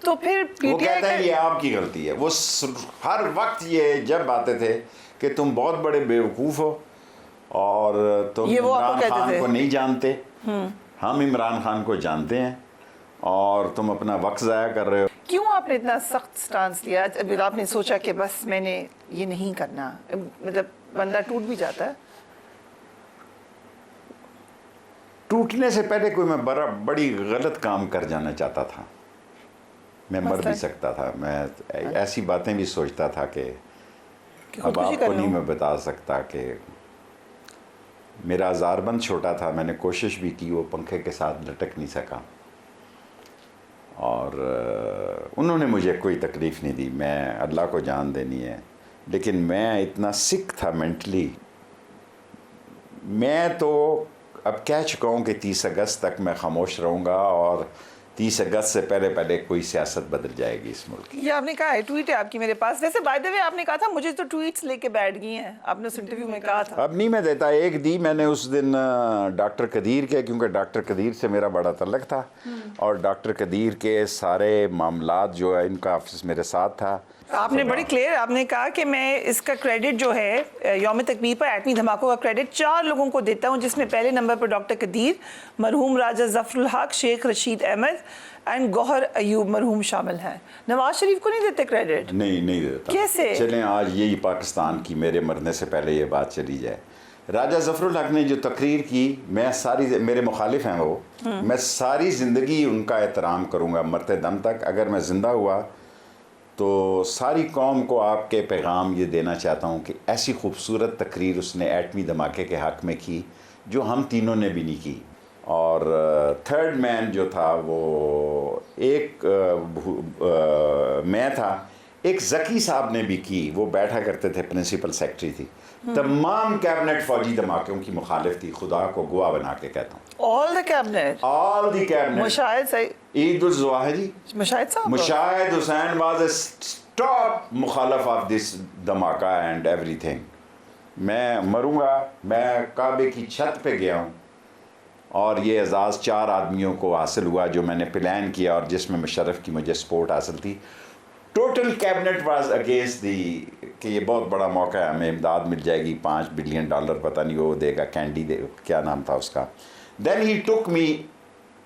تو پھر وہ کہتے ہیں یہ آپ کی غلطی ہے. وہ ہر وقت یہ جب آتے تھے کہ تم بہت بڑے بیوقوف ہو اور تم عمران خان کو نہیں جانتے, ہم عمران خان کو جانتے ہیں اور تم اپنا وقت ضائع کر رہے ہو. کیوں آپ نے اتنا سخت سٹانس لیا؟ آپ نے سوچا کہ بس میں نے یہ نہیں کرنا, مطلب بندہ ٹوٹ بھی جاتا ہے. ٹوٹنے سے پہلے کوئی میں بڑی غلط کام کر جانا چاہتا تھا, میں مر بھی سکتا تھا, میں ایسی باتیں بھی سوچتا تھا کہ اب آپ کو نہیں میں بتا سکتا کہ میرا ہزاربند چھوٹا تھا, میں نے کوشش بھی کی, وہ پنکھے کے ساتھ لٹک نہیں سکا اور انہوں نے مجھے کوئی تکلیف نہیں دی, میں اللہ کو جان دینی ہے. لیکن میں اتنا سک تھا مینٹلی, میں تو اب کہہ چکا ہوں کہ 30 اگست تک میں خاموش رہوں گا اور 30 اگست سے پہلے کوئی سیاست بدل جائے گی اس ملک کی. یہ آپ نے کہا ہے, ٹویٹ ہے آپ کی میرے پاس. ویسے بائی دی وے آپ نے کہا تھا مجھے تو ٹویٹس لے کے بیٹھ گئی ہیں, آپ نے اس انٹرویو میں کہا تھا. اب نہیں میں دیتا, ایک دی میں نے اس دن ڈاکٹر قدیر کے, کیونکہ ڈاکٹر قدیر سے میرا بڑا تعلق تھا اور ڈاکٹر قدیر کے سارے معاملات جو ہے ان کا آفس میرے ساتھ تھا. آپ نے بڑی کلیئر آپ نے کہا کہ میں اس کا کریڈٹ جو ہے یوم تکبیر پر ایٹمی دھماکوں کا کریڈٹ 4 لوگوں کو دیتا ہوں, جس میں پہلے نمبر پر ڈاکٹر قدیر, مرحوم راجہ ظفر الحق, شیخ رشید احمد اینڈ گوہر ایوب مرحوم شامل ہیں. نواز شریف کو نہیں دیتے کریڈٹ؟ نہیں دیتا. کیسے؟ چلیں آج یہی پاکستان کی میرے مرنے سے پہلے یہ بات چلی جائے. راجہ ظفر الحق نے جو تقریر کی, میں ساری, میرے مخالف ہیں وہ, میں ساری زندگی ان کا احترام کروں گا مرتے دم تک. اگر میں زندہ ہوا تو ساری قوم کو آپ کے پیغام یہ دینا چاہتا ہوں کہ ایسی خوبصورت تقریر اس نے ایٹمی دھماکے کے حق میں کی جو ہم تینوں نے بھی نہیں کی. اور تھرڈ مین جو تھا وہ ایک میں تھا, ایک ذکی صاحب نے بھی کی, وہ بیٹھا کرتے تھے, پرنسپل سیکرٹری تھی. تمام کیبنٹ فوجی دھماکوں کی مخالف تھی, خدا کو گواہ بنا کے کہتا ہوں. all the cabinet مشاہد صحیح عید الزواہری مشاہد صاحب, مشاہد حسین was a top مخالف of this دھماکہ and everything. میں مروں گا, میں کعبے کی چھت پہ گیا ہوں اور یہ اعزاز 4 آدمیوں کو حاصل ہوا جو میں نے پلان کیا اور جس میں مشرف کی مجھے سپورٹ حاصل تھی. Total cabinet was against the کہ یہ بہت بڑا موقع ہے, ہمیں امداد مل جائے گی, $5 بلین پتہ نہیں وہ دے گا, کینڈی دے, کیا نام تھا اس کا. دین ہی ٹک می,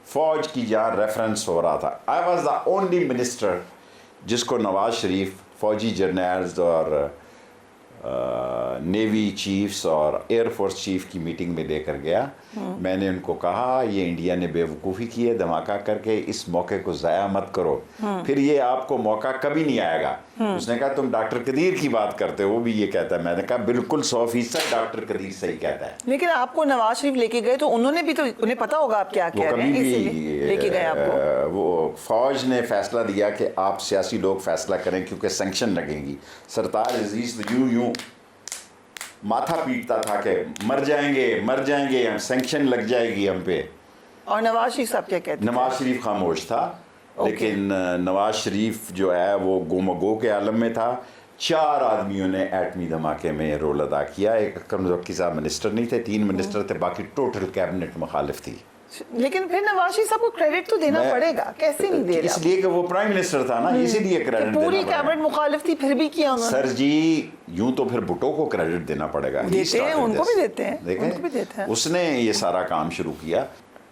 فوج کی جہاں ریفرنس ہو رہا تھا, I was the only minister جس کو نواز شریف فوجی جرنیلز اور نیوی چیفز اور ایئر فورس چیف کی میٹنگ میں لے کر گیا. میں نے ان کو کہا یہ انڈیا نے بے وقوفی کی ہے دھماکہ کر کے, اس موقع کو ضائع مت کرو, پھر یہ آپ کو موقع کبھی نہیں آئے گا. اس نے کہا تم ڈاکٹر قدیر کی بات کرتے ہو, وہ بھی یہ کہتا ہے. میں نے کہا بالکل 100% ڈاکٹر قدیر صحیح کہتا ہے. لیکن آپ کو نواز شریف لے کے گئے تو انہوں نے بھی, تو انہیں پتا ہوگا آپ کیا کہہ رہے ہیں, اسی لیے لے کے گئے آپ کو. وہ فوج نے فیصلہ دیا کہ آپ سیاسی لوگ فیصلہ کریں کیونکہ سینکشن لگیں گی. سرتاج عزیز یوں ماتھا پیٹتا تھا کہ مر جائیں گے ہم, سینکشن لگ جائے گی ہم پہ. اور نواز شریف صاحب کیا کہتے ہیں؟ نواز شریف خاموش تھا, لیکن نواز شریف جو ہے وہ گو کے عالم میں تھا. 4 آدمیوں نے ایٹمی دھماکے میں رول ادا کیا. ایک اکرم ذوقی صاحب منسٹر نہیں تھے, 3 منسٹر تھے, باقی ٹوٹل کیبنٹ مخالف تھی. لیکن پھر نواز شریف صاحب کو کریڈٹ تو دینا پڑے گا, کیسے نہیں دے رہا؟ اس لیے کہ وہ پرائم منسٹر تھا نا, اسی لیے کریڈٹ پوری کیبنٹ مخالف تھی پھر بھی کیا انہوں نے. سر جی یوں تو پھر بھٹو کو کریڈٹ دینا پڑے گا, دیتے ہیں, ان کو بھی دیتے ہیں, اس نے یہ سارا کام شروع کیا.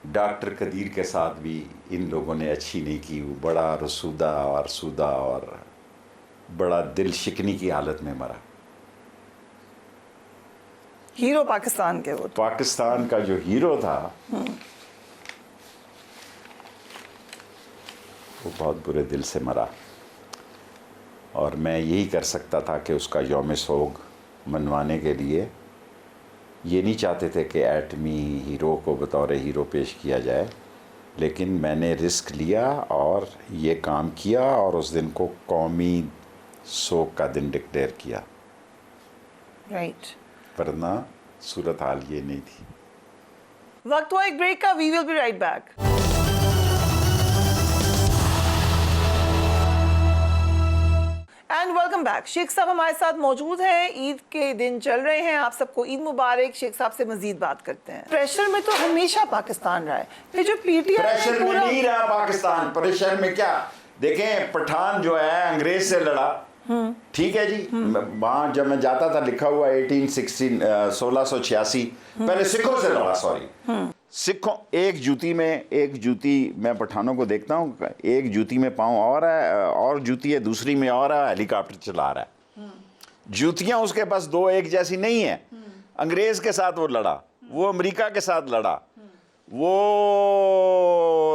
ڈاکٹر قدیر کے ساتھ بھی ان لوگوں نے اچھی نہیں کی, وہ بڑا رسودہ اور بڑا دل شکنی کی حالت میں مرا. ہیرو پاکستان کے, وہ پاکستان کا جو ہیرو تھا وہ بہت برے دل سے مرا. اور میں یہی کر سکتا تھا کہ اس کا یوم سوگ منوانے کے لیے, یہ نہیں چاہتے تھے کہ ایٹمی ہیرو کو بطور ہیرو پیش کیا جائے, لیکن میں نے رسک لیا اور یہ کام کیا اور اس دن کو قومی سوگ کا دن ڈکلیئر کیا. رائٹ, ورنہ صورتحال یہ نہیں تھی. وقت ہوا ایک بریک کا, we will be right back. And welcome back. Sheikh صاحب ہمارے ساتھ موجود ہیں, عید کے دن چل رہے ہیں, آپ سب کو عید مبارک. شیخ صاحب سے مزید بات کرتے ہیں. پریشر میں تو ہمیشہ پاکستان رہا ہے, پھر جو پی ٹی آئی پریشر میں نہیں رہا پاکستان. پریشر میں کیا, دیکھیں پٹھان جو ہے انگریز سے لڑا، ٹھیک ہے جی، وہاں جب میں جاتا تھا لکھا ہوا 1686 پہلے سکھوں سے لڑا، سوری سکھوں، ایک جوتی میں پٹھانوں کو دیکھتا ہوں، ایک جوتی میں پاؤں اور ہے، اور جوتی ہے دوسری میں اور ہے، ہیلی کاپٹر چلا رہا ہے، جوتیاں اس کے پاس دو ایک جیسی نہیں ہیں۔ انگریز کے ساتھ وہ لڑا، وہ امریکہ کے ساتھ لڑا، وہ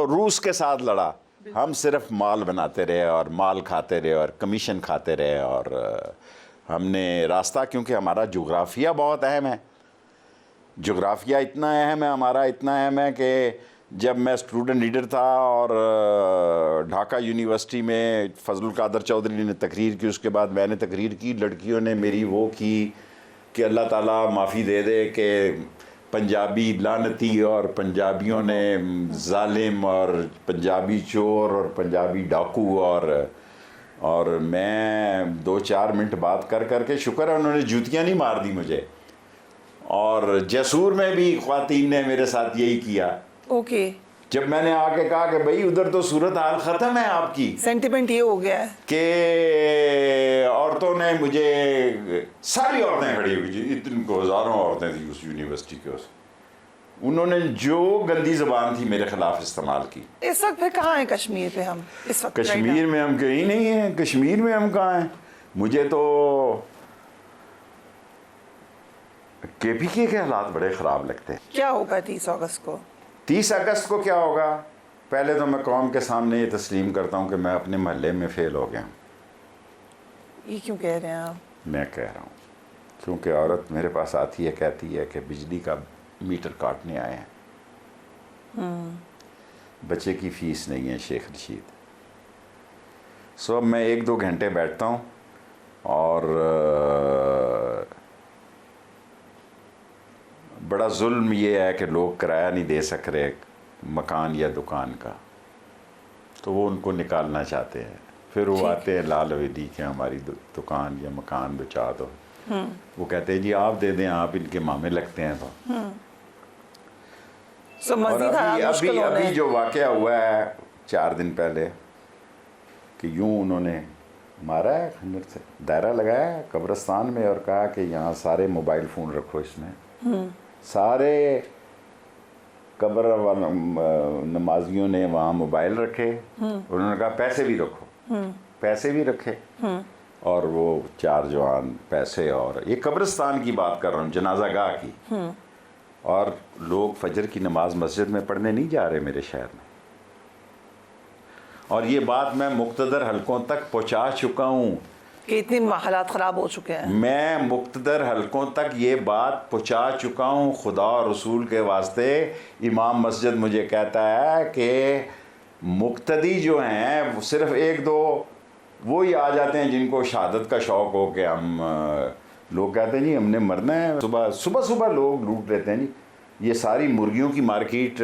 روس کے ساتھ لڑا، ہم صرف مال بناتے رہے اور مال کھاتے رہے اور کمیشن کھاتے رہے، اور ہم نے راستہ، کیونکہ ہمارا جغرافیہ بہت اہم ہے، جغرافیہ اتنا اہم ہے ہمارا، اتنا اہم ہے کہ جب میں اسٹوڈنٹ لیڈر تھا اور ڈھاکہ یونیورسٹی میں فضل القادر چودھری نے تقریر کی، اس کے بعد میں نے تقریر کی، لڑکیوں نے میری وہ کی کہ اللہ تعالیٰ معافی دے دے کہ پنجابی لعنتی اور پنجابیوں نے ظالم اور پنجابی چور اور پنجابی ڈاکو، اور میں 2-4 منٹ بات کر کے شکر ہے انہوں نے جوتیاں نہیں مار دی مجھے، اور جیسور میں بھی خواتین نے میرے ساتھ یہی کیا۔ اوکے، جب میں نے آ کے کہا کہ بھئی ادھر تو صورتحال ختم ہے آپ کی، سینٹیمنٹ یہ ہو گیا ہے کہ عورتوں نے مجھے، ساری عورتیں کھڑی ہوئی جی، اتنی کو ہزاروں عورتیں تھیں اس یونیورسٹی کے، انہوں نے جو گندی زبان تھی میرے خلاف استعمال کی۔ اس وقت پھر کہاں ہیں کشمیر پہ ہم اس وقت؟ کشمیر میں ہم کہیں نہیں ہیں، کشمیر میں ہم کہاں ہیں؟ مجھے تو کے پی کے حالات بڑے خراب لگتے ہیں۔ کیا ہوگا 30 اگست کو؟ 30 اگست کو کیا ہوگا؟ پہلے تو میں قوم کے سامنے یہ تسلیم کرتا ہوں کہ میں اپنے محلے میں فیل ہو گیا ہوں۔ یہ کیوں کہہ رہے ہیں آپ؟ میں کہہ رہا ہوں کیونکہ عورت میرے پاس آتی ہے، کہتی ہے کہ بجلی کا میٹر کاٹنے آئے ہیں، بچے کی فیس نہیں ہے شیخ رشید، اب میں 1-2 گھنٹے بیٹھتا ہوں اور بڑا ظلم یہ ہے کہ لوگ کرایہ نہیں دے سک رہے مکان یا دکان کا، تو وہ ان کو نکالنا چاہتے ہیں، پھر وہ آتے ہیں لال حویلی کہ ہماری دکان یا مکان بچا دو، وہ کہتے ہیں جی آپ دے دیں، آپ ان کے مامے لگتے ہیں۔ تو اور ابھی جو واقعہ ہوا ہے 4 دن پہلے کہ یوں انہوں نے مارا ہے خنجر سے، دائرہ لگایا ہے قبرستان میں اور کہا کہ یہاں سارے موبائل فون رکھو، اس میں سارے قبر نمازیوں نے وہاں موبائل رکھے، انہوں نے کہا پیسے بھی رکھو، پیسے بھی رکھے، اور وہ 4 جوان پیسے، اور یہ قبرستان کی بات کر رہا ہوں، جنازہ گاہ کی، اور لوگ فجر کی نماز مسجد میں پڑھنے نہیں جا رہے میرے شہر میں، اور یہ بات میں مقتدر حلقوں تک پہنچا چکا ہوں کہ اتنے حالات خراب ہو چکے ہیں، میں مقتدر حلقوں تک یہ بات پہنچا چکا ہوں، خدا اور رسول کے واسطے امام مسجد مجھے کہتا ہے کہ مقتدی جو ہیں وہ صرف 1-2 وہی آ جاتے ہیں جن کو شہادت کا شوق ہو کہ ہم، لوگ کہتے ہیں جی ہم نے مرنا ہے، صبح لوگ لوٹ لیتے ہیں جی، یہ ساری مرغیوں کی مارکیٹ،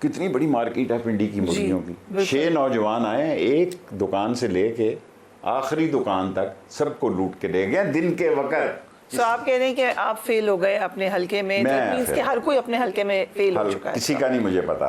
کتنی بڑی مارکیٹ ہے پنڈی کی مرغیوں کی، 6 نوجوان آئے، ایک دکان سے لے کے آخری دکان تک سب کو لوٹ کے لے گئے دن کے وقت۔ تو آپ کہہ رہے ہیں کہ آپ فیل ہو گئے اپنے حلقے میں، کہ ہر کوئی اپنے حلقے میں فیل ہو چکا ہے، کسی کا نہیں مجھے پتا۔